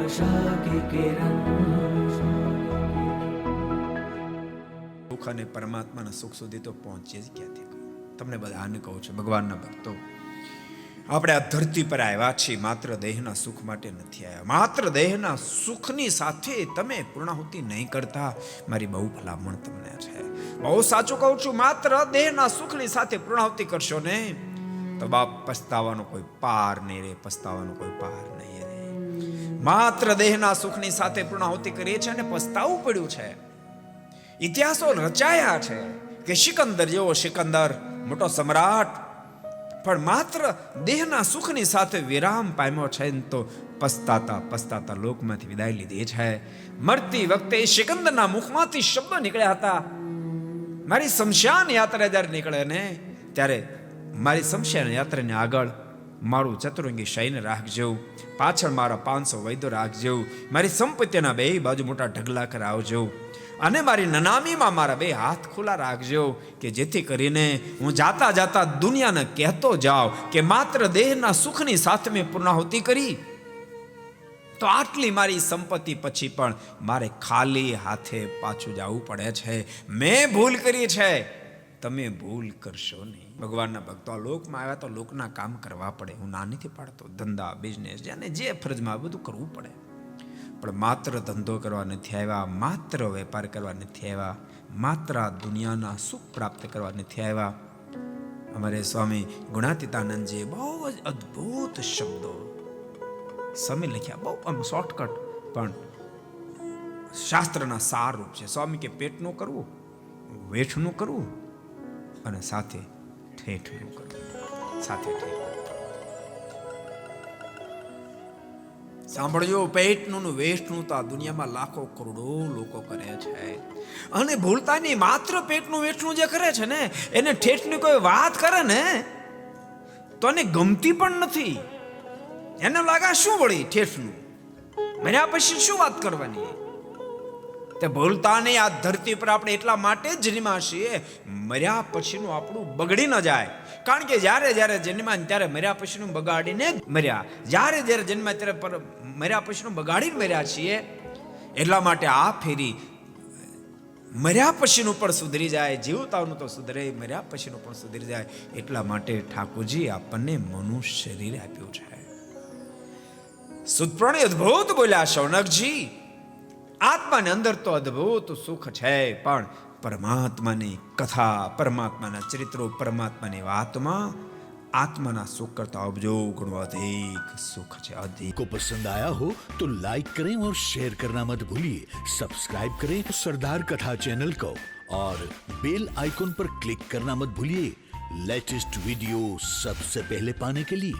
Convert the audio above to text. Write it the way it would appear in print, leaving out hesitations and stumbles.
आशा की किरण। સુખ અને પરમાત્માના સુખ સુધી તો પહોંચીએ જ ક્યાંથી? તમને બધાને કહું છું, ભગવાનના ભક્તો, આપણે આ ધરતી પર આવ્યા છીએ માત્ર દેહના સુખ માટે નથી આવ્યા. માત્ર દેહના સુખની સાથે તમે પૂર્ણાહુતિ નહીં કરતા, મારી બહુ ભલામણ તમને છે. બહુ સાચું કહું છું, માત્ર દેહના સુખની સાથે પૂર્ણાહુતિ કરશો ને તો બાપ પસ્તાવાનો કોઈ પાર નહીં રે, પસ્તાવાનો કોઈ પાર નહીં રે. માત્ર દેહના સુખની સાથે પૂર્ણાહુતિ કરીએ છીએ અને પસ્તાવું પડ્યું છે. ઇતિહાસો રચાયા છે કે સિકંદર જેવો સિકંદર મોટો સમ્રાટ પણ માત્ર દેહના સુખની સાથે વિરામ પામ્યો છે ને તો પસ્તાતા પસ્તાતા લોકમાંથી વિદાય લીધી છે. મરતી વખતે સિકંદરના મુખમાંથી શબ્દો નીકળ્યા હતા, મારી શમશાન યાત્રા જ્યારે નીકળે ને ત્યારે મારી શમશાન યાત્રાને આગળ મારું ચતુરંગી સૈન્ય રાખજો, પાછળ મારા 500 વૈદ્યો રાખજો, મારી સંપત્તિના બે બાજુ મોટા ઢગલા કરાવજો અને મારી નનામીમાં મારા બે હાથ ખુલ્લા રાખજો કે જેથી કરીને હું જાતા જાતા દુનિયાને કહેતો જાઉં કે માત્ર દેહના સુખની સાથે મેં પૂર્ણાહુતિ કરી, તો આટલી મારી સંપત્તિ પછી પણ મારે ખાલી હાથે પાછું જવું પડે છે. મેં ભૂલ કરી છે, તમે ભૂલ કરશો નહીં. ભગવાનના ભક્તો આ લોકમાં આવ્યા તો લોકના કામ કરવા પડે. હું ના નથી પાડતો, ધંધા બિઝનેસ જેને જે ફરજમાં બધું કરવું પડે, પણ માત્ર ધંધો કરવા નથી આવ્યા, માત્ર વેપાર કરવા નથી આવ્યા, માત્ર આ દુનિયાના સુખ પ્રાપ્ત કરવા નથી આવ્યા. અમારે સ્વામી ગુણાતીતાનંદજી બહુ જ અદ્ભુત શબ્દો સ્વામી લખ્યા, બહુ આમ શોર્ટકટ પણ શાસ્ત્રના સાર રૂપ છે. સ્વામી કે પેટનું કરવું, વેઠનું કરવું અને સાથે ઠેઠનું કરવું, સાથે ઠેઠ. સાંભળજો, પેટનું વેઠનું તો આ દુનિયામાં લાખો કરોડો લોકો કરે છે અને ભૂલતા નહીં. માત્ર પેટનું વેઠનું જે કરે છે ને એને ઠેઠની કોઈ વાત કરે ને તો એને ગમતી પણ નથી. એને લાગે શું વળી ઠેઠનું, મર્યા પછી શું વાત કરવાની. તે ભૂલતા નહીં, આ ધરતી પર આપણે એટલા માટે જ જન્મ્યા છીએ મર્યા પછીનું આપણું બગડી ન જાય. કારણ કે જ્યારે જ્યારે જન્મ્યા ત્યારે મર્યા પછીનું બગાડીને મર્યા, જ્યારે જ્યારે જન્મ્યા ત્યારે મર્યા પછીનું બગાડીને મર્યા છીએ. એટલા માટે આ ફેરી મર્યા પછીનું પણ સુધરી જાય, જીવતાનું તો સુધરે, મર્યા પછીનું પણ સુધરી જાય. એટલા માટે ઠાકોરજી આપણને મનુષ્ય શરીર આપ્યું છે. સુતપ્રાણી અદ્ભુત બોલ્યા શૌનકજી, આત્માની અંદર તો અદ્ભુત સુખ છે, પણ પરમાત્માની કથા, પરમાત્માના ચરિત્રો, પરમાત્માની વાતમાં आत्मा सुख करता अबजो गुण अधिक सुख है अधिक। को पसंद आया हो तो लाइक करें और शेयर करना मत भूलिए। सब्सक्राइब करें सरदार कथा चैनल को और बेल आइकॉन पर क्लिक करना मत भूलिए लेटेस्ट वीडियो सबसे पहले पाने के लिए।